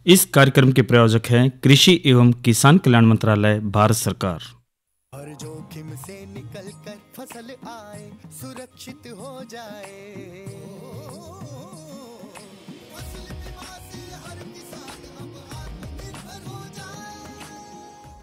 इस कार्यक्रम के प्रायोजक हैं कृषि एवं किसान कल्याण मंत्रालय, भारत सरकार। हर जोखिम से निकल कर फसल आए, सुरक्षित हो जाए। फसल बीमा से हर किसान अब आत्मनिर्भर हो जाए।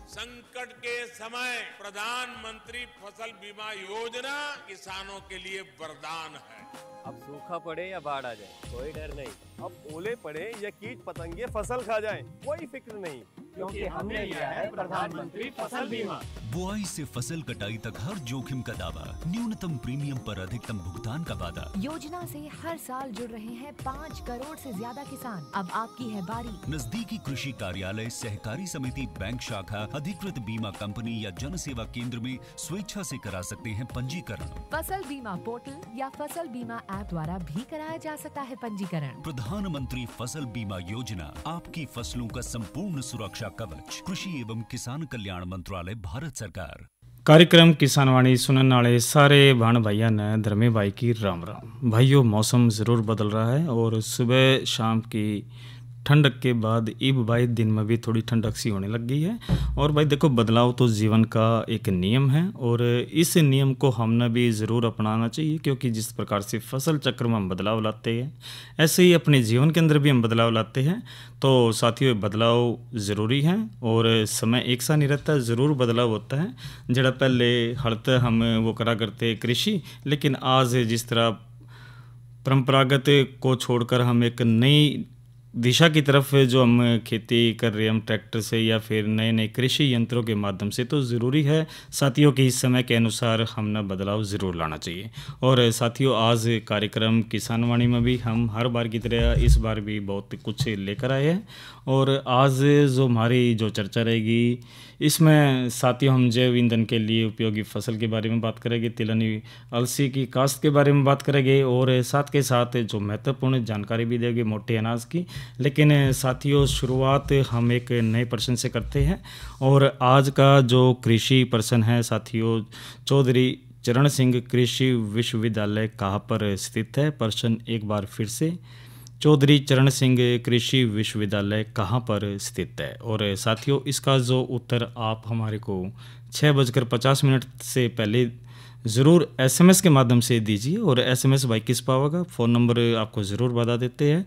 संकट के समय प्रधानमंत्री फसल बीमा योजना किसानों के लिए वरदान है। अब सूखा पड़े या बाढ़ आ जाए कोई डर नहीं, अब ओले पड़े या कीट पतंगे फसल खा जाए कोई फिक्र नहीं, क्योंकि हमने लिया है प्रधानमंत्री फसल बीमा। बुआई से फसल कटाई तक हर जोखिम का दावा, न्यूनतम प्रीमियम पर अधिकतम भुगतान का वादा। योजना से हर साल जुड़ रहे हैं 5 करोड़ से ज्यादा किसान। अब आपकी है बारी। नजदीकी कृषि कार्यालय, सहकारी समिति, बैंक शाखा, अधिकृत बीमा कंपनी या जन सेवा केंद्र में स्वेच्छा से करा सकते हैं पंजीकरण। फसल बीमा पोर्टल या फसल बीमा ऐप द्वारा भी कराया जा सकता है पंजीकरण। प्रधानमंत्री फसल बीमा योजना, आपकी फसलों का संपूर्ण सुरक्षा कवच। कृषि एवं किसान कल्याण मंत्रालय, भारत सरकार। कार्यक्रम किसानवाणी सुनने वाले सारे भाण भाइयों ने धर्मे भाई की राम राम। भाइयों, मौसम ज़रूर बदल रहा है और सुबह शाम की ठंडक के बाद इब भाई दिन में भी थोड़ी ठंडक सी होने लग गई है। और भाई देखो, बदलाव तो जीवन का एक नियम है और इस नियम को हमने भी ज़रूर अपनाना चाहिए, क्योंकि जिस प्रकार से फसल चक्र में हम बदलाव लाते हैं, ऐसे ही अपने जीवन के अंदर भी हम बदलाव लाते हैं। तो साथियों, बदलाव ज़रूरी है और समय एक सा नहीं रहता, ज़रूर बदलाव होता है। जरा पहले हड़ते हम वो करा करते कृषि, लेकिन आज जिस तरह परंपरागत को छोड़कर हम एक नई दिशा की तरफ जो हम खेती कर रहे हैं, हम ट्रैक्टर से या फिर नए नए कृषि यंत्रों के माध्यम से, तो ज़रूरी है साथियों कि इस समय के अनुसार हमने बदलाव ज़रूर लाना चाहिए। और साथियों, आज कार्यक्रम किसानवाणी में भी हम हर बार की तरह इस बार भी बहुत कुछ लेकर आए हैं। और आज जो हमारी जो चर्चा रहेगी, इसमें साथियों हम जैव ईंधन के लिए उपयोगी फसल के बारे में बात करेंगे, तिलहनी अलसी की काश्त के बारे में बात करेंगे और साथ के साथ जो महत्वपूर्ण जानकारी भी देंगे मोटे अनाज की। लेकिन साथियों, शुरुआत हम एक नए प्रश्न से करते हैं और आज का जो कृषि प्रश्न है साथियों, चौधरी चरण सिंह कृषि विश्वविद्यालय कहाँ पर स्थित है? प्रश्न एक बार फिर से, चौधरी चरण सिंह कृषि विश्वविद्यालय कहाँ पर स्थित है? और साथियों, इसका जो उत्तर आप हमारे को 6:50 से पहले ज़रूर SMS के माध्यम से दीजिए। और SMS भाई किस पावेगा? फ़ोन नंबर आपको ज़रूर बता देते हैं,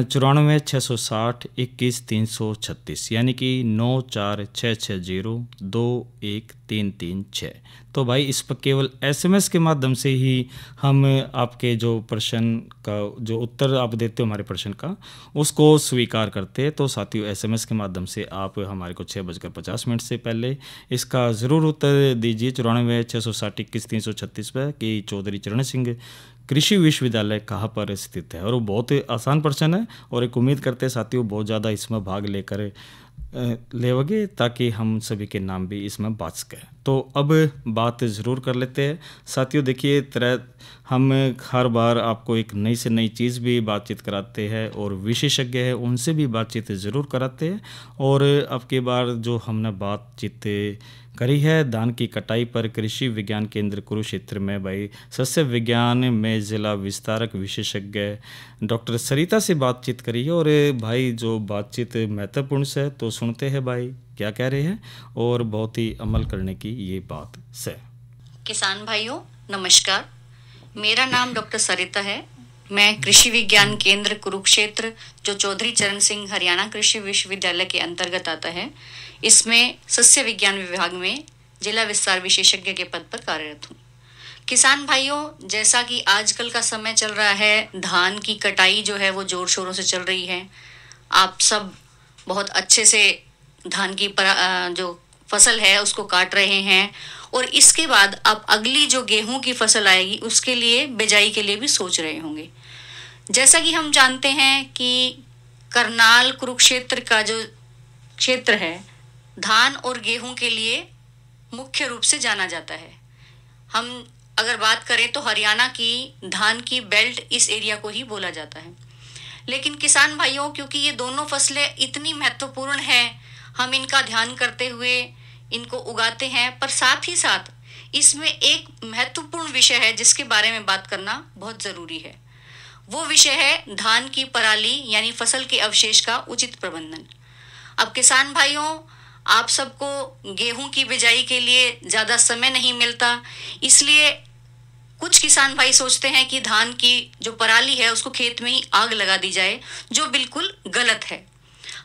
94 660 21 336, यानी कि 9466021336। तो भाई इस पर केवल SMS के माध्यम से ही हम आपके जो प्रश्न का जो उत्तर आप देते हो हमारे प्रश्न का, उसको स्वीकार करते हैं। तो साथियों, SMS के माध्यम से आप हमारे को 6:50 से पहले इसका ज़रूर उत्तर दीजिए 94 660 21 336 पर कि चौधरी चरण सिंह कृषि विश्वविद्यालय कहाँ पर स्थित है। और वो बहुत आसान प्रश्न है और एक उम्मीद करते हैं साथियों बहुत ज़्यादा इसमें भाग लेकर लेवगे, ताकि हम सभी के नाम भी इसमें बात सकें। तो अब बात ज़रूर कर लेते हैं साथियों। देखिए, तरह हम हर बार आपको एक नई से नई चीज़ भी बातचीत कराते हैं और विशेषज्ञ है उनसे भी बातचीत ज़रूर कराते हैं। और अब की बार जो हमने बातचीत करी है धान की कटाई पर, कृषि विज्ञान केंद्र कुरुक्षेत्र में भाई सस्य विज्ञान में जिला विस्तारक विशेषज्ञ डॉक्टर सरिता से बातचीत करी है। और भाई जो बातचीत महत्वपूर्ण से, तो सुनते हैं भाई क्या कह रहे हैं और बहुत ही अमल करने की ये बात से। किसान भाइयों नमस्कार, मेरा नाम डॉक्टर सरिता है। मैं कृषि विज्ञान केंद्र कुरुक्षेत्र, जो चौधरी चरण सिंह हरियाणा कृषि विश्वविद्यालय के अंतर्गत आता है, इसमें सस्य विज्ञान विभाग में जिला विस्तार विशेषज्ञ के पद पर कार्यरत हूँ। किसान भाइयों, जैसा कि आजकल का समय चल रहा है, धान की कटाई जो है वो जोर शोरों से चल रही है। आप सब बहुत अच्छे से धान की जो फसल है उसको काट रहे हैं और इसके बाद अब अगली जो गेहूं की फसल आएगी उसके लिए बिजाई के लिए भी सोच रहे होंगे। जैसा कि हम जानते हैं कि करनाल कुरुक्षेत्र का जो क्षेत्र है धान और गेहूं के लिए मुख्य रूप से जाना जाता है। हम अगर बात करें तो हरियाणा की धान की बेल्ट इस एरिया को ही बोला जाता है। लेकिन किसान भाइयों, क्योंकि ये दोनों फसलें इतनी महत्वपूर्ण हैं, हम इनका ध्यान करते हुए इनको उगाते हैं, पर साथ ही साथ इसमें एक महत्वपूर्ण विषय है जिसके बारे में बात करना बहुत ज़रूरी है। वो विषय है धान की पराली यानी फसल के अवशेष का उचित प्रबंधन। अब किसान भाइयों, आप सबको गेहूं की बिजाई के लिए ज़्यादा समय नहीं मिलता, इसलिए कुछ किसान भाई सोचते हैं कि धान की जो पराली है उसको खेत में ही आग लगा दी जाए, जो बिल्कुल गलत है।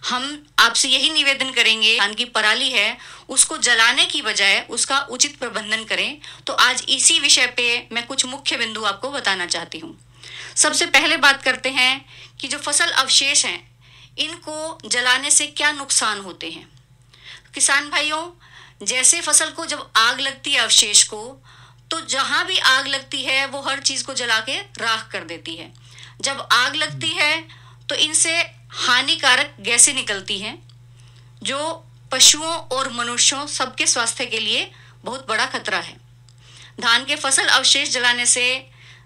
हम आपसे यही निवेदन करेंगे, धान की पराली है उसको जलाने की बजाय उसका उचित प्रबंधन करें। तो आज इसी विषय पे मैं कुछ मुख्य बिंदु आपको बताना चाहती हूँ। सबसे पहले बात करते हैं कि जो फसल अवशेष हैं इनको जलाने से क्या नुकसान होते हैं। किसान भाइयों, जैसे फसल को जब आग लगती है अवशेष को, तो जहां भी आग लगती है वो हर चीज को जला के राख कर देती है। जब आग लगती है तो इनसे हानिकारक गैसें निकलती हैं जो पशुओं और मनुष्यों सबके स्वास्थ्य के लिए बहुत बड़ा खतरा है। धान के फसल अवशेष जलाने से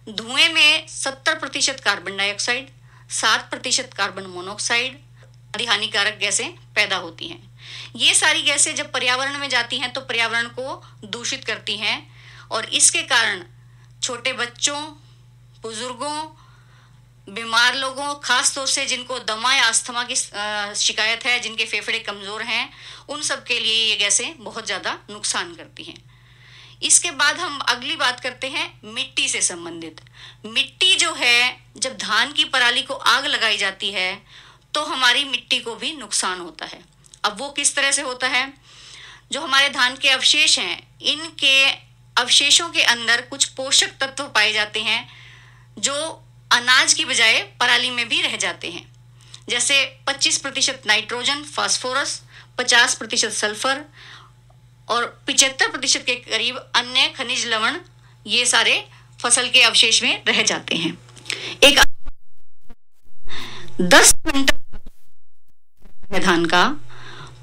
धुएं में 70% कार्बन डाइऑक्साइड, 7% कार्बन मोनोऑक्साइड आदि हानिकारक गैसें पैदा होती हैं। ये सारी गैसें जब पर्यावरण में जाती हैं तो पर्यावरण को दूषित करती हैं और इसके कारण छोटे बच्चों, बुजुर्गों, बीमार लोगों, खास तौर से जिनको दमा या अस्थमा की शिकायत है, जिनके फेफड़े कमज़ोर हैं, उन सब के लिए ये गैसें बहुत ज़्यादा नुकसान करती हैं। इसके बाद हम अगली बात करते हैं मिट्टी से संबंधित। मिट्टी जो है, जब धान की पराली को आग लगाई जाती है तो हमारी मिट्टी को भी नुकसान होता है। अब वो किस तरह से होता है? जो हमारे धान के अवशेष हैं, इनके अवशेषों के अंदर कुछ पोषक तत्व पाए जाते हैं जो अनाज की बजाय पराली में भी रह जाते हैं, जैसे 25% नाइट्रोजन, फास्फोरस, 50% सल्फर और 75% के करीब अन्य खनिज लवण, ये सारे फसल के अवशेष में रह जाते हैं। एक 10 क्विंटल धान का,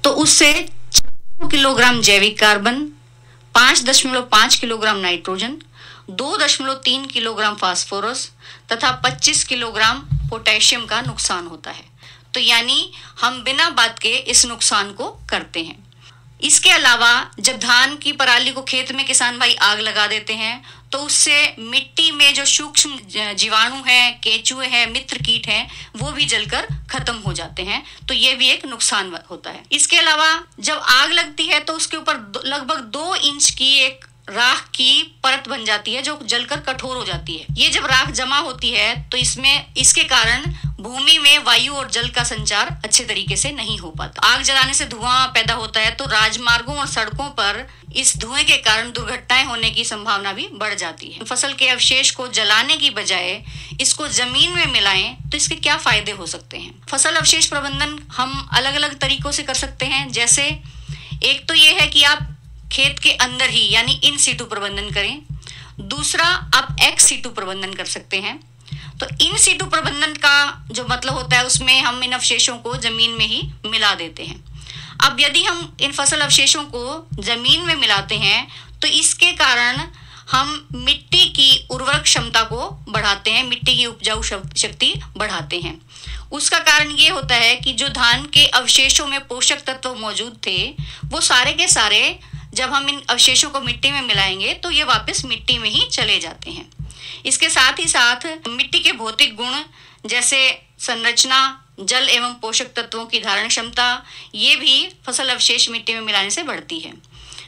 तो उससे 400 किलोग्राम जैविक carbon, 5.5 kilogram nitrogen, 2.3 kilogram phosphorus तथा 25 किलोग्राम पोटेशियम का नुकसान होता है। तो यानी हम बिना बात के इस नुकसान को करते हैं। इसके अलावा जब धान की पराली को खेत में किसान भाई आग लगा देते हैं तो उससे मिट्टी में जो सूक्ष्म जीवाणु हैं, केंचुए हैं, मित्र कीट हैं, वो भी जलकर खत्म हो जाते हैं। तो ये भी एक नुकसान होता है। इसके अलावा जब आग लगती है तो उसके ऊपर लगभग 2 इंच की एक राख की परत बन जाती है जो जलकर कठोर हो जाती है। ये जब राख जमा होती है तो इसके कारण भूमि में वायु और जल का संचार अच्छे तरीके से नहीं हो पाता। आग जलाने से धुआं पैदा होता है तो राजमार्गों और सड़कों पर इस धुएं के कारण दुर्घटनाएं होने की संभावना भी बढ़ जाती है। फसल के अवशेष को जलाने की बजाय इसको जमीन में मिलाएं तो इसके क्या फायदे हो सकते हैं। फसल अवशेष प्रबंधन हम अलग अलग तरीकों से कर सकते हैं। जैसे एक तो ये है कि आप खेत के अंदर ही यानी इन सीटू प्रबंधन करें। दूसरा, आप एक्स सीटू प्रबंधन कर सकते हैं। तो इन सीटू प्रबंधन का जो मतलब होता है उसमें हम इन अवशेषों को जमीन में ही मिला देते हैं। अब यदि हम इन फसल अवशेषों को जमीन में मिलाते हैं तो इसके कारण हम मिट्टी की उर्वरक क्षमता को बढ़ाते हैं, मिट्टी की उपजाऊ शक्ति बढ़ाते हैं। उसका कारण ये होता है कि जो धान के अवशेषों में पोषक तत्व मौजूद थे वो सारे के सारे जब हम इन अवशेषों को मिट्टी में मिलाएंगे तो ये वापस मिट्टी में ही चले जाते हैं। इसके साथ ही साथ मिट्टी के भौतिक गुण जैसे संरचना, जल एवं पोषक तत्वों की धारण क्षमता, ये भी फसल अवशेष मिट्टी में मिलाने से बढ़ती है।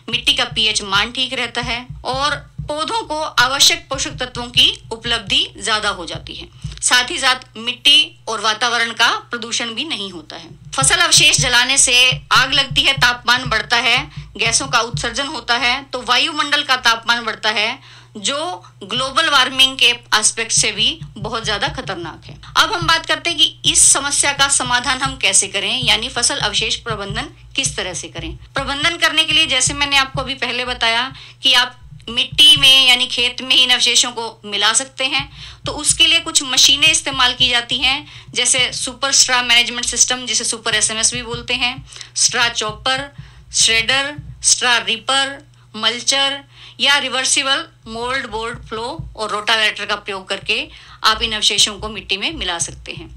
मिट्टी का पीएच मान ठीक रहता है और पौधों को आवश्यक पोषक तत्वों की उपलब्धि ज्यादा हो जाती है। साथ ही साथ मिट्टी और वातावरण का प्रदूषण भी नहीं होता है। फसल अवशेष जलाने से आग लगती है, तापमान बढ़ता है, गैसों का उत्सर्जन होता है, तो वायुमंडल का तापमान बढ़ता है जो ग्लोबल वार्मिंग के एस्पेक्ट से भी बहुत ज्यादा खतरनाक है। अब हम बात करते हैं कि इस समस्या का समाधान हम कैसे करें, यानी फसल अवशेष प्रबंधन किस तरह से करें। प्रबंधन करने के लिए जैसे मैंने आपको अभी पहले बताया कि आप मिट्टी में यानी खेत में इन अवशेषों को मिला सकते हैं, तो उसके लिए कुछ मशीनें इस्तेमाल की जाती हैं, जैसे सुपर स्ट्रा मैनेजमेंट सिस्टम, जिसे सुपर SMS भी बोलते हैं, straw chopper, shredder, straw ripper, mulcher या रिवर्सिबल मोल्ड बोर्ड फ्लो और रोटावेटर का प्रयोग करके आप इन अवशेषों को मिट्टी में मिला सकते हैं।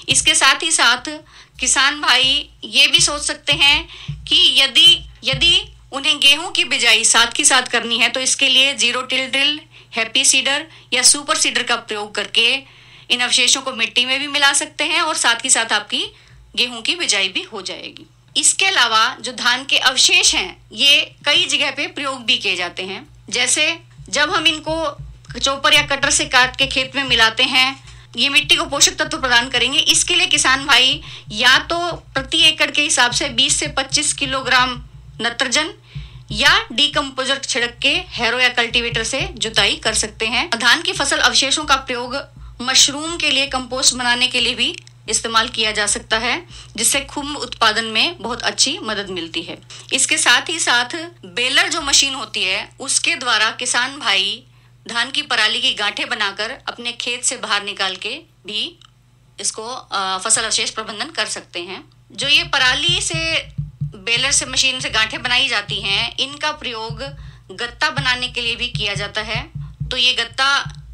इसके साथ ही साथ किसान भाई ये भी सोच सकते हैं कि यदि उन्हें गेहूं की बिजाई साथ की साथ करनी है तो इसके लिए zero till drill, happy seeder या सुपर सीडर का प्रयोग करके इन अवशेषों को मिट्टी में भी मिला सकते हैं और साथ ही साथ आपकी गेहूं की बिजाई भी हो जाएगी। इसके अलावा जो धान के अवशेष हैं ये कई जगह पे प्रयोग भी किए जाते हैं। जैसे जब हम इनको चॉपर या कटर से काट के खेत में मिलाते हैं, ये मिट्टी को पोषक तत्व प्रदान करेंगे। इसके लिए किसान भाई या तो प्रति एकड़ के हिसाब से 20 से 25 किलोग्राम नत्रजन या डीकम्पोजर छिड़क के हैरो या कल्टीवेटर से जुताई कर सकते हैं। धान की फसल अवशेषों का प्रयोग मशरूम के लिए कंपोस्ट बनाने के लिए भी इस्तेमाल किया जा सकता है, जिससे खुम्ब उत्पादन में बहुत अच्छी मदद मिलती है। इसके साथ ही साथ बेलर जो मशीन होती है उसके द्वारा किसान भाई धान की पराली की गांठें बनाकर अपने खेत से बाहर निकाल के भी इसको फसल अवशेष प्रबंधन कर सकते हैं। जो ये पराली से बेलर से मशीन से गांठें बनाई जाती हैं, इनका प्रयोग गत्ता बनाने के लिए भी किया जाता है। तो ये गत्ता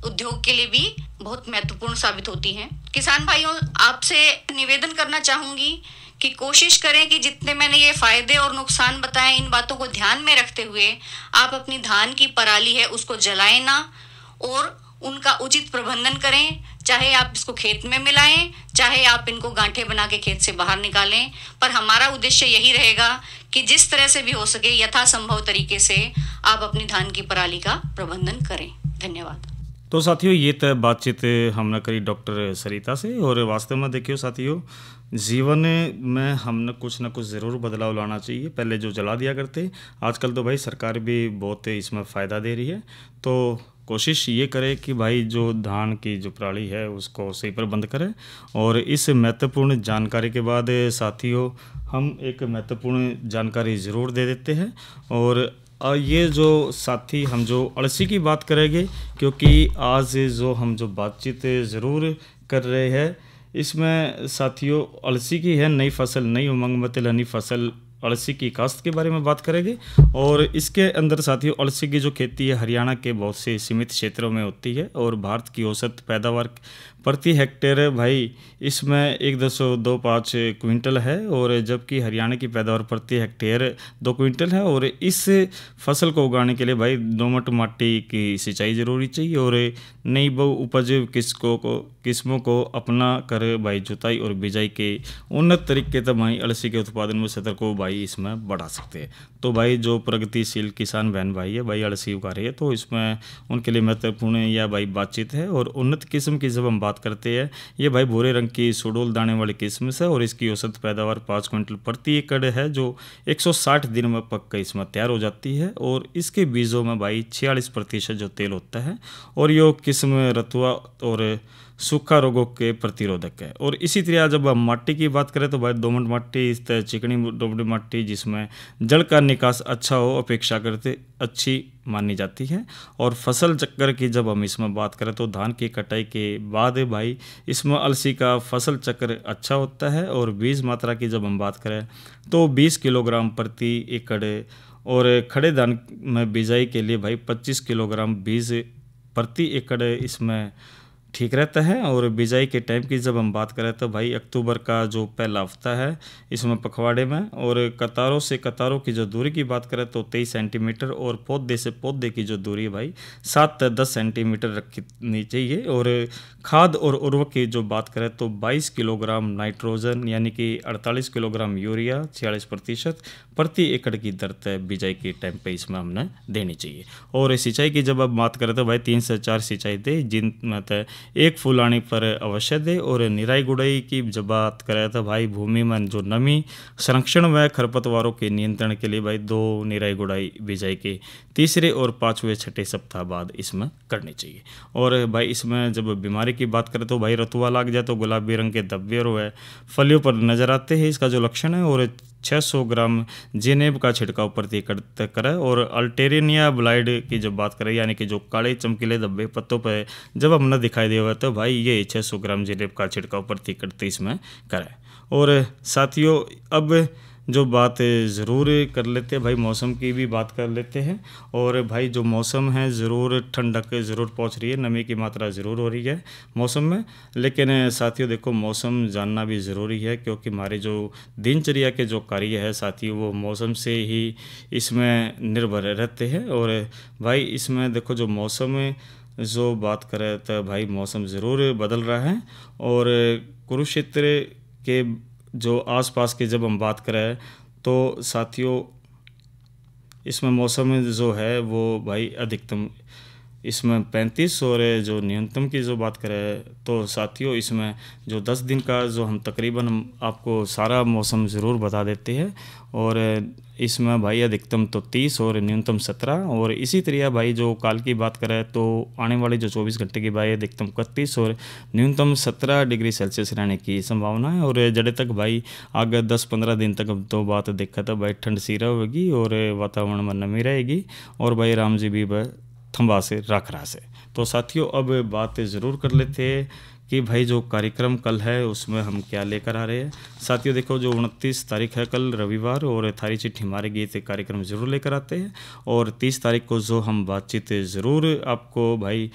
उद्योग के लिए भी बहुत महत्वपूर्ण साबित होती हैं। किसान भाइयों, आपसे निवेदन करना चाहूंगी कि कोशिश करें कि जितने मैंने ये फायदे और नुकसान बताए, इन बातों को ध्यान में रखते हुए आप अपनी धान की पराली है उसको जलाएं ना और उनका उचित प्रबंधन करें। चाहे आप इसको खेत में मिलाएं, चाहे आप इनको गांठें बना के खेत से बाहर निकालें, पर हमारा उद्देश्य यही रहेगा कि जिस तरह से भी हो सके यथासंभव तरीके से आप अपनी धान की पराली का प्रबंधन करें। धन्यवाद। तो साथियों, ये तो बातचीत हमने करी डॉक्टर सरिता से, और वास्तव में देखियो साथियों, जीवन में हमने कुछ ना कुछ ज़रूर बदलाव लाना चाहिए। पहले जो जला दिया करते, आजकल तो भाई सरकार भी बहुत इसमें फ़ायदा दे रही है। तो कोशिश ये करें कि भाई जो धान की जो पराली है उसको सही प्रबंध करें। और इस महत्वपूर्ण जानकारी के बाद साथियों, हम एक महत्वपूर्ण जानकारी ज़रूर दे देते हैं। और ये जो साथी हम जो अलसी की बात करेंगे, क्योंकि आज जो हम जो बातचीत ज़रूर कर रहे हैं इसमें साथियों अलसी की है नई फसल, नई उमंग में तिलहनी फसल अलसी की काश्त के बारे में बात करेंगे। और इसके अंदर साथियों अलसी की जो खेती है हरियाणा के बहुत से सीमित क्षेत्रों में होती है और भारत की औसत पैदावार प्रति हेक्टेयर भाई इसमें 1.25 क्विंटल है, और जबकि हरियाणा की पैदावार प्रति हेक्टेयर 2 क्विंटल है। और इस फसल को उगाने के लिए भाई दोमट मिट्टी की सिंचाई जरूरी चाहिए और नई बहु उपज किस्मों को अपना कर भाई जुताई और बिजाई के उन्नत तरीके तक भाई अलसी के उत्पादन में सतर को भाई इसमें बढ़ा सकते हैं। तो भाई जो प्रगतिशील किसान बहन भाई है भाई अलसी उगा रही है, तो इसमें उनके लिए महत्वपूर्ण यह भाई बातचीत है। और उन्नत किस्म की जब हम बात करते हैं, ये भाई भूरे रंग की सुडोल दाने वाली किस्म से, और इसकी औसत पैदावार 5 क्विंटल प्रति एकड़ है, जो 160 दिन में पक कर इसमें तैयार हो जाती है। और इसके बीजों में भाई 46% जो तेल होता है, और ये किस्म रतुआ और सूखा रोगों के प्रतिरोधक है। और इसी तरह जब हम मिट्टी की बात करें तो भाई दोमट मिट्टी, इस तरह चिकनी दोमट मिट्टी जिसमें जल का निकास अच्छा हो अपेक्षा करते अच्छी मानी जाती है। और फसल चक्कर की जब हम इसमें बात करें तो धान की कटाई के बाद भाई इसमें अलसी का फसल चक्र अच्छा होता है। और बीज मात्रा की जब हम बात करें तो 20 किलोग्राम प्रति एकड़, और खड़े धान में बिजाई के लिए भाई 25 किलोग्राम बीज प्रति एकड़ इसमें ठीक रहता है। और बिजाई के टाइम की जब हम बात करें तो भाई अक्टूबर का जो पहला हफ्ता है इसमें पखवाड़े में, और कतारों से कतारों की जो दूरी की बात करें तो 23 सेंटीमीटर, और पौधे से पौधे की जो दूरी है भाई 7 से 10 सेंटीमीटर रखनी चाहिए। और खाद और उर्वरक की जो बात करें तो 22 किलोग्राम नाइट्रोजन यानी कि 48 किलोग्राम यूरिया 46% प्रति एकड़ की दर तय बिजाई के टाइम पे इसमें हमने देनी चाहिए। और सिंचाई की जब अब बात करें तो भाई 3 से 4 सिंचाई दे, जिनमें तय एक फुलाने पर अवश्य दे। और निराई गुड़ाई की जब बात करें तो भाई भूमि में जो नमी संरक्षण व खरपतवारों के नियंत्रण के लिए भाई 2 निराई गुड़ाई बिजाई के तीसरे और 5वें 6ठे सप्ताह बाद इसमें करनी चाहिए। और भाई इसमें जब बीमारी की बात करें तो भाई रतुआ लग जाए तो गुलाबी रंग के धब्बे और फलियों पर नजर आते हैं, इसका जो लक्षण है। और 600 ग्राम जिनेब का छिड़काव प्रति एकड़ तक करें। और अल्टेरिनिया ब्लाइड की जब बात करें यानी कि जो काले चमकीले धब्बे पत्तों पर जब हमने दिखाई दे हुआ तो भाई ये 600 ग्राम जिनेब का छिड़काव प्रति एकड़ इसमें करें। और साथियों अब जो बात ज़रूर कर लेते हैं भाई मौसम की भी बात कर लेते हैं। और भाई जो मौसम है ज़रूर ठंडक ज़रूर पहुंच रही है, नमी की मात्रा ज़रूर हो रही है मौसम में। लेकिन साथियों देखो मौसम जानना भी ज़रूरी है, क्योंकि हमारे जो दिनचर्या के जो कार्य है साथियों वो मौसम से ही इसमें निर्भर रहते हैं। और भाई इसमें देखो जो मौसम जो बात करें तो भाई मौसम ज़रूर बदल रहा है। और कुरुक्षेत्र के जो आसपास की जब हम बात करें तो साथियों इसमें मौसम जो है वो भाई अधिकतम इसमें 35 और जो न्यूनतम की जो बात करें तो साथियों इसमें जो 10 दिन का जो हम तकरीबन हम आपको सारा मौसम ज़रूर बता देते हैं। और इसमें भाई अधिकतम तो 30 और न्यूनतम 17। और इसी तरह भाई जो काल की बात करें तो आने वाले जो 24 घंटे की भाई अधिकतम 31 और न्यूनतम 17 डिग्री सेल्सियस रहने की संभावना है। और जड़े तक भाई आगे 10-15 दिन तक तो बात देखा था भाई ठंड सी रहेगी और वातावरण में नमी रहेगी और भाई राम जी भी थंबा से रख रहा से। तो साथियों अब बात ज़रूर कर लेते हैं कि भाई जो कार्यक्रम कल है उसमें हम क्या लेकर आ रहे हैं। साथियों देखो जो 29 तारीख है कल रविवार और थारी चिट्ठी हमारे गीत कार्यक्रम ज़रूर लेकर आते हैं। और 30 तारीख को जो हम बातचीत ज़रूर आपको भाई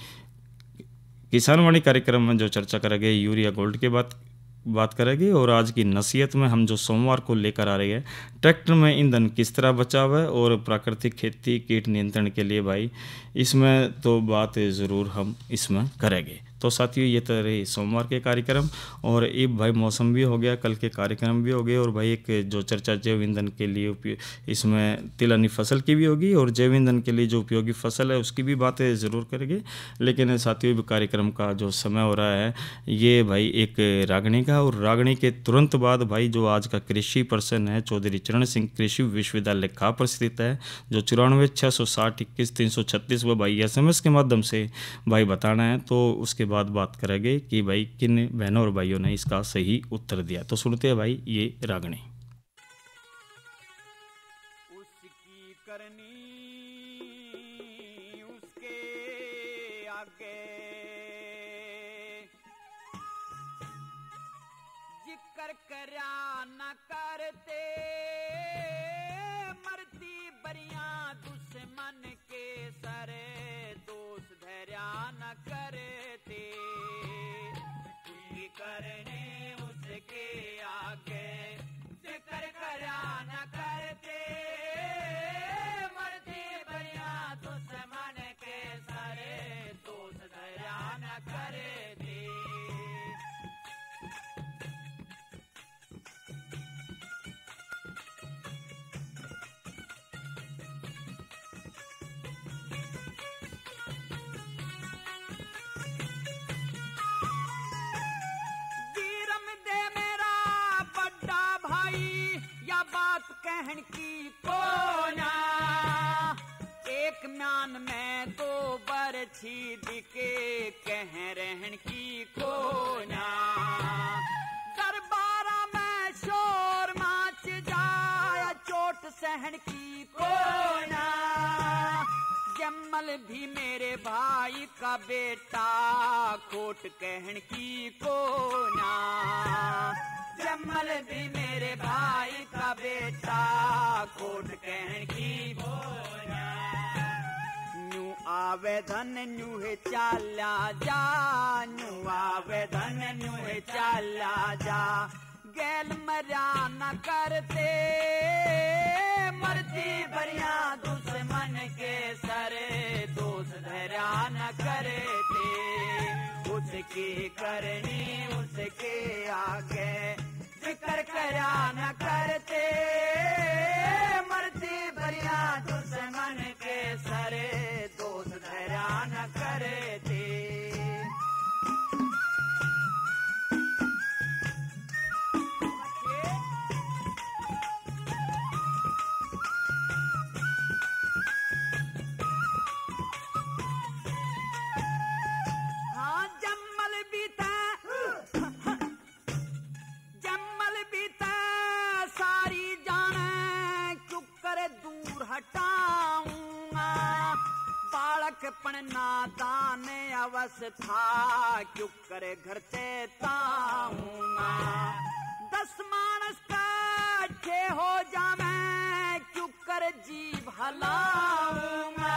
किसानवाणी कार्यक्रम में जो चर्चा करेंगे यूरिया गोल्ड के बात करेंगे। और आज की नसीहत में हम जो सोमवार को लेकर आ रहे हैं ट्रैक्टर में ईंधन किस तरह बचाव है और प्राकृतिक खेती कीट नियंत्रण के लिए भाई इसमें तो बात ज़रूर हम इसमें करेंगे। तो साथियों ये तो रही सोमवार के कार्यक्रम। और एक भाई मौसम भी हो गया, कल के कार्यक्रम भी हो गए और भाई एक जो चर्चा जैव ईंधन के लिए इसमें तिलहनी फसल की भी होगी और जैव ईंधन के लिए जो उपयोगी फसल है उसकी भी बातें ज़रूर करेंगे। लेकिन साथियों कार्यक्रम का जो समय हो रहा है ये भाई एक रागनी का, और रागनी के तुरंत बाद भाई जो आज का कृषि पर्सन है चौधरी चरण सिंह कृषि विश्वविद्यालय खापर स्थित है जो 94-660-21-336 वो भाई SMS के माध्यम से भाई बताना है। तो उसके बाद बात करेंगे कि भाई किन बहनों और भाइयों ने इसका सही उत्तर दिया। तो सुनते हैं भाई ये रागनी। उसकी करनी उसके आगे जिक्र करा न करते मरती बरियां दुश्मन के सरे दोष धैर्या न करते उसकी करने उसके आगे जिक्र करा न करते मरती बरियां दुश्मन के सरे दोष धैर्या न करते। कहन की कोना एक म्यान में दो बरछी दिके कह रहन की कोना दरबारा में शोर माच जाया चोट सहन की कोना जम्मल भी मेरे भाई का बेटा खोट कहन की कोना जम्मल भी मेरे भाई का बेटा खोट कहन की बोला न्यू आवेदन न्यू है चाला जा न्यू आवेदन न्यू है चाला जा गैल मरा न करते मरती बरिया दुश्मन के सरे दोष धैर्या न करते उसकी करनी उसके आगे जिक्र करा न करते मरती बरिया दुश्मन के सरे दोष धैर्या न करते। पण नादान अवस्था क्यों करे घर से ताऊंगा 10 मानस काठे हो जावे क्यों कर जीव हलाऊंगा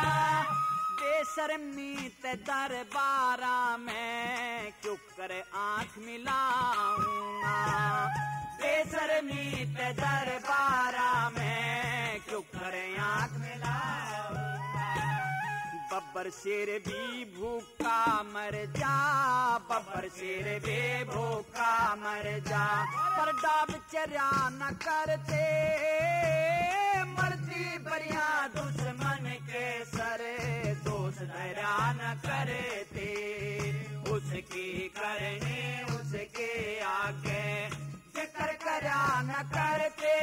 बेशर्मी ते दरबारा में क्यों करे आंख मिलाऊंगा बेशर्मी ते दरबारा में क्यों करे आंख मिलाऊंगा बब्बर शेर भी भूखा मर जा, बब्बर शेर भी भूखा मर जा, पर डाब चर्या न करते मरती बरिया दुश्मन के सरे, दोष दया न करते उसकी करने उसके आगे, जिक्र करा न करते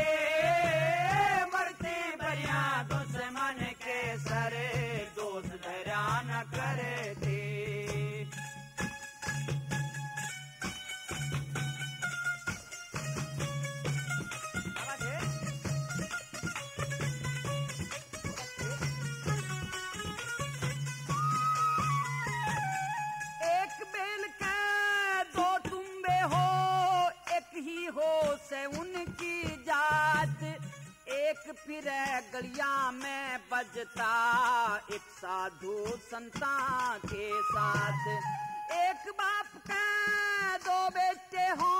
मरती बरिया दुश्मन के सरे, दोष दया न करते। एक बेल के दो तुम्बे हो, एक ही हो से उनकी जात, एक फिर गलिया में बजता एक साधु संता के साथ, एक बाप के दो बेटे हो,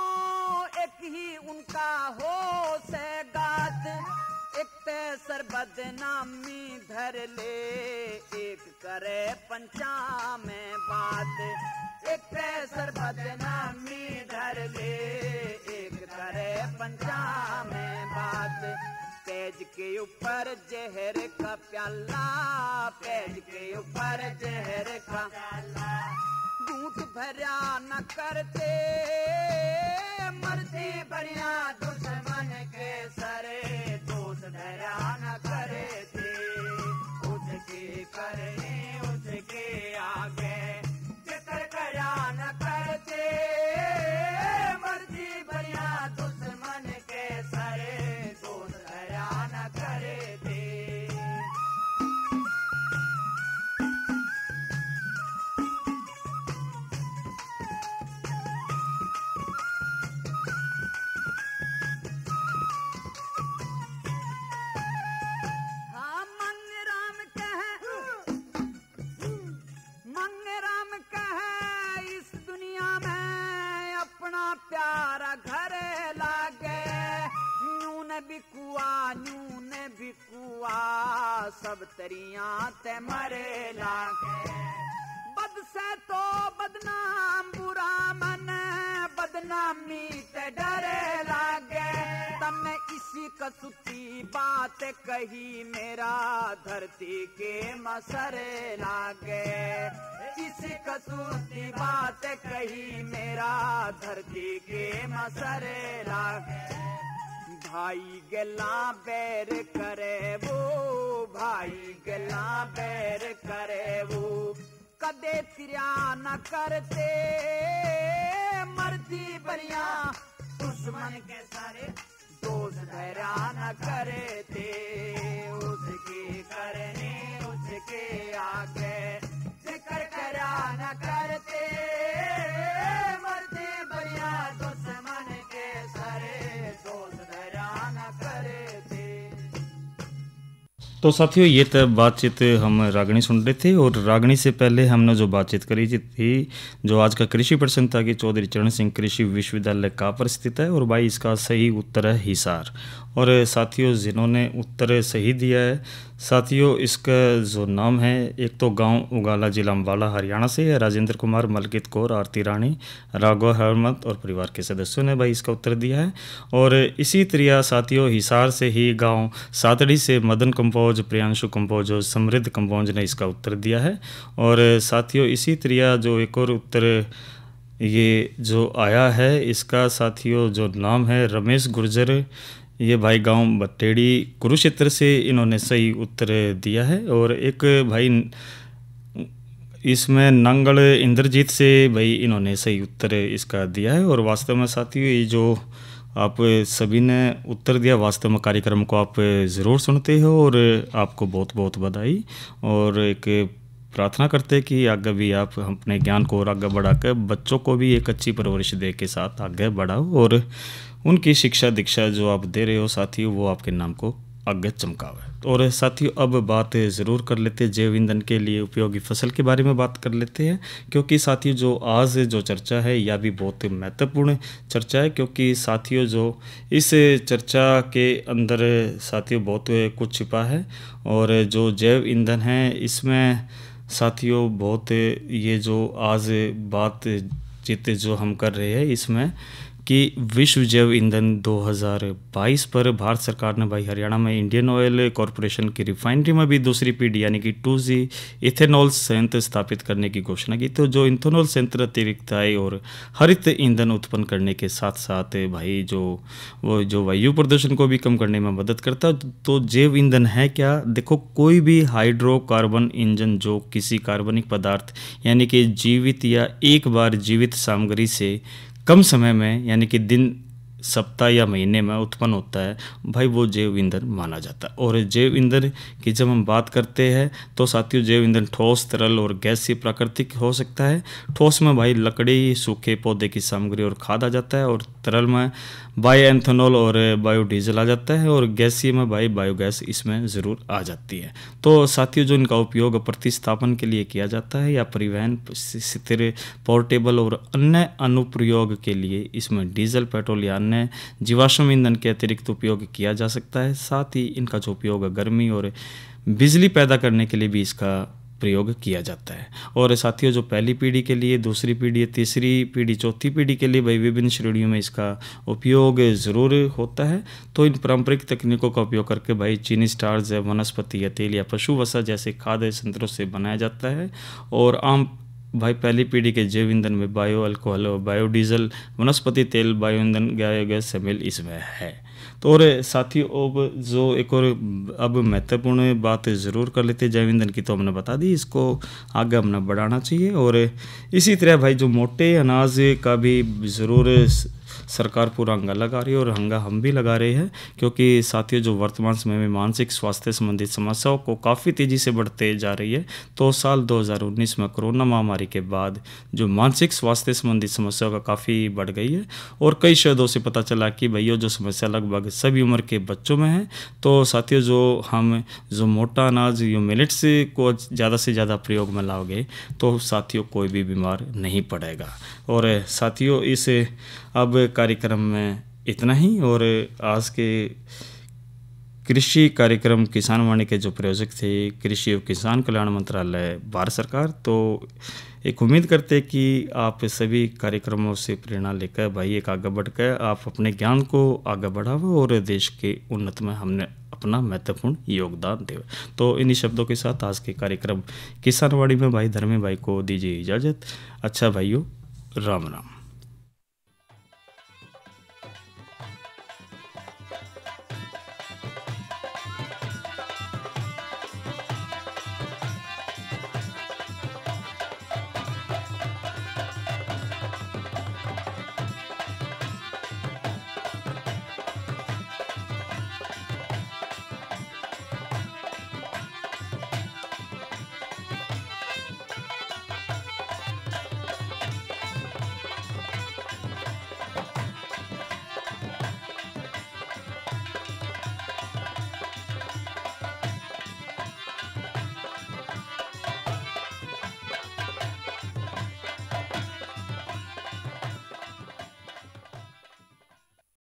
एक ही उनका हो से गात, एक पैसर बदनामी धर ले, एक करे पंचा में बात, एक पैसर बदनामी धर ले, एक करे पंचा में बात, पेज के ऊपर जहर का प्याला, पेज के ऊपर जहर का प्याला, घूंट भरा न करते मरती बढ़िया दुश्मन के सरे, दोष धरा न करते उसके करने उसके आगे, जिक्र करा न करते मरती बढ़िया दुश्मन के सरे, दोष धरा न करते। हाँ मंगराम कहे इस दुनिया में अपना प्यारा घर लागे, न्यू ने बिकुआ सब तरिया ते मरे लागे, बद से तो बदनाम बुरा मन, बदनामी ते डरे लागे, तमने इसी कसूती बात कही मेरा धरती के मसरे लागे, इसी कसूती बात कही मेरा धरती के मसरे लागे, भाई गला बैर करे वो, भाई गला बैर करे वो, कदे तिरिया न करते मरती बरिया दुश्मन के सारे, दोष धरा न करते उसके करने उसके आगे, जिक्र करा न करते मरती बरिया दुश्मन के सारे, दोष धरा न करते। तो साथियों ये तब बातचीत हम रागनी सुन रहे थे, और रागनी से पहले हमने जो बातचीत करी थी, जो आज का कृषि प्रश्न था कि चौधरी चरण सिंह कृषि विश्वविद्यालय कहाँ पर स्थित है, और भाई इसका सही उत्तर है हिसार। और साथियों जिन्होंने उत्तर सही दिया है, साथियों इसका जो नाम है, एक तो गांव उगाला जिला अम्बाला हरियाणा से है, राजेंद्र कुमार, मलकित कौर, आरती रानी, राघव हरमत और परिवार के सदस्यों ने भाई इसका उत्तर दिया है। और इसी तरह साथियों हिसार से ही गांव सातड़ी से मदन कंपोज, प्रियांशु कंपोज और समृद्ध कंपोज ने इसका उत्तर दिया है। और साथियों इसी तरह जो एक और उत्तर ये जो आया है, इसका साथियों जो नाम है रमेश गुर्जर, ये भाई गांव बटेड़ी कुरुक्षेत्र से इन्होंने सही उत्तर दिया है। और एक भाई इसमें नंगल इंद्रजीत से भाई इन्होंने सही उत्तर इसका दिया है। और वास्तव में साथियों ये जो आप सभी ने उत्तर दिया, वास्तव में कार्यक्रम को आप ज़रूर सुनते हो और आपको बहुत बहुत बधाई। और एक प्रार्थना करते हैं कि आगे भी आप अपने ज्ञान को और आगे बढ़ाकर बच्चों को भी एक अच्छी परवरिश दे के साथ आगे बढ़ाओ और उनकी शिक्षा दीक्षा जो आप दे रहे हो साथियों वो आपके नाम को आगे चमकावे। और साथियों अब बात ज़रूर कर लेते हैं जैव ईंधन के लिए उपयोगी फसल के बारे में बात कर लेते हैं, क्योंकि साथियों जो आज जो चर्चा है यह भी बहुत महत्वपूर्ण चर्चा है, क्योंकि साथियों जो इस चर्चा के अंदर साथियों बहुत कुछ छिपा है। और जो जैव ईंधन है इसमें साथियों बहुत ये जो आज बातचीत जो हम कर रहे हैं इसमें कि विश्व जैव ईंधन 2022 पर भारत सरकार ने भाई हरियाणा में इंडियन ऑयल कॉरपोरेशन की रिफाइनरी में भी दूसरी पीढ़ी यानी कि 2G इथेनॉल संयंत्र स्थापित करने की घोषणा की। तो जो इथेनॉल संयंत्र अतिरिक्त आय और हरित ईंधन उत्पन्न करने के साथ साथ भाई जो वायु प्रदूषण को भी कम करने में मदद करता है। तो जैव ईंधन है क्या? देखो, कोई भी हाइड्रोकार्बन इंजन जो किसी कार्बनिक पदार्थ यानी कि जीवित या एक बार जीवित सामग्री से कम समय में यानी कि दिन, सप्ताह या महीने में उत्पन्न होता है, भाई वो जैव ईंधन माना जाता है। और जैव ईंधन की जब हम बात करते हैं तो साथियों जैव ईंधन ठोस, तरल और गैसीय प्राकृतिक हो सकता है। ठोस में भाई लकड़ी, सूखे पौधे की सामग्री और खाद आ जाता है, और तरल में बायोएथेनॉल और बायोडीजल आ जाता है, और गैसीय में भाई बायोगैस इसमें ज़रूर आ जाती है। तो साथियों जो इनका उपयोग प्रतिस्थापन के लिए किया जाता है या परिवहन, स्थिर, पोर्टेबल और अन्य अनुप्रयोग के लिए इसमें डीजल, पेट्रोल या अन्य जीवाश्म ईंधन के अतिरिक्त उपयोग किया जा सकता है। साथ ही इनका जो उपयोग गर्मी और बिजली पैदा करने के लिए भी इसका प्रयोग किया जाता है। और साथियों जो पहली पीढ़ी के लिए, दूसरी पीढ़ी, तीसरी पीढ़ी, चौथी पीढ़ी के लिए भाई विभिन्न श्रेणियों में इसका उपयोग ज़रूर होता है। तो इन पारंपरिक तकनीकों का उपयोग करके भाई चीनी स्टार्च, वनस्पति या तेल या पशु वसा जैसे खाद्य संयंत्रों से बनाया जाता है। और आम भाई पहली पीढ़ी के जैव ईंधन में बायो अल्कोहल, बायोडीजल, वनस्पति तेल, बायो ईंधन, बायोगैस शामिल इसमें है। तो और साथियों अब जो एक और अब महत्वपूर्ण बात ज़रूर कर लेते हैं जैव ईंधन की, तो हमने बता दी, इसको आगे हमने बढ़ाना चाहिए। और इसी तरह भाई जो मोटे अनाज का भी ज़रूर सरकार पूरा हंगा लगा रही है, और हंगा हम भी लगा रहे हैं, क्योंकि साथियों जो वर्तमान समय में मानसिक स्वास्थ्य संबंधित समस्याओं को काफ़ी तेज़ी से बढ़ते जा रही है। तो साल 2019 में कोरोना महामारी के बाद जो मानसिक स्वास्थ्य संबंधित समस्याओं का काफ़ी बढ़ गई है, और कई शोधों से पता चला कि भैया जो समस्या लगभग सभी उम्र के बच्चों में है। तो साथियों जो मोटा अनाज, जो मिलेट्स को ज़्यादा से ज़्यादा प्रयोग में लाओगे तो साथियों कोई भी बीमार नहीं पड़ेगा। और साथियों इस अब कार्यक्रम में इतना ही। और आज के कृषि कार्यक्रम किसान वाणी के जो प्रायोजक थे कृषि एवं किसान कल्याण मंत्रालय भारत सरकार, तो एक उम्मीद करते कि आप सभी कार्यक्रमों से प्रेरणा लेकर भाई एक आगे बढ़कर आप अपने ज्ञान को आगे बढ़ाओ और देश के उन्नत में हमने अपना महत्वपूर्ण योगदान दे। तो इन्हीं शब्दों के साथ आज के कार्यक्रम किसान वाणी में भाई धर्मे भाई को दीजिए इजाज़त। अच्छा भाइयों, राम राम।